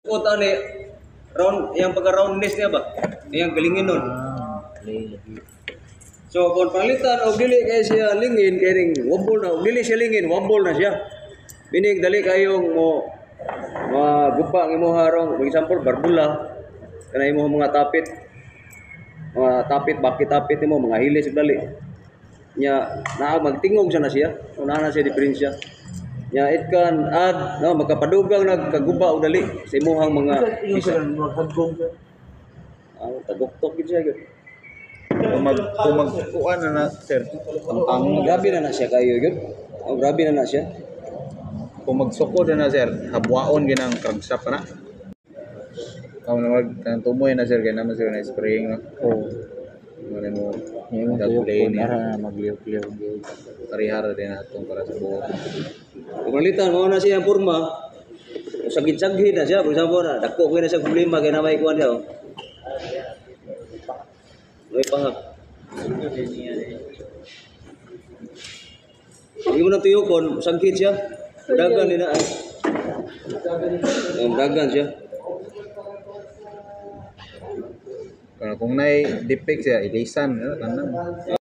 Kota ni round yang pagka roundness niya ba? Yang galingin nun. Lagi. So kung palitan og dili kay siya lingin kay ning wobble na, og dili siya lingin, wobble na siya. Meaning dali kayong mo maguba ang imong harong, for example barbula kana imong mga tapit. Mga tapit, bakit tapit nimo mga hilis ug dali. Nya naa magtingog siya na siya. Una na siya diferensya. Ya, it can add, no, magkapadugang nagkaguba o dali sa imuhang mga Isa maghagom ka. tagoktok gid siya gyud. Kung magkuan na sir, ang Grabe na siya kayo gyud. Oh, grabe na siya. kung magsukod na sir, habwaon ginang crankshaft na. Kung nang tumoy na sir, kaya naman sir na spraying no. Oh. Wala mo Yung play tuyok niya. para magliw-liw gyud. Karihara din atong para sa buhok. Pumalitan mo na siya ang porma. Sagid-sagid na siya, for example na dako ko na siya problema kay na may kuan siya. May pangak. Hindi mo na tuyokon, sagid siya. Dagan din na ay. Dagan siya. Kung nay defect siya, ilisan, ano,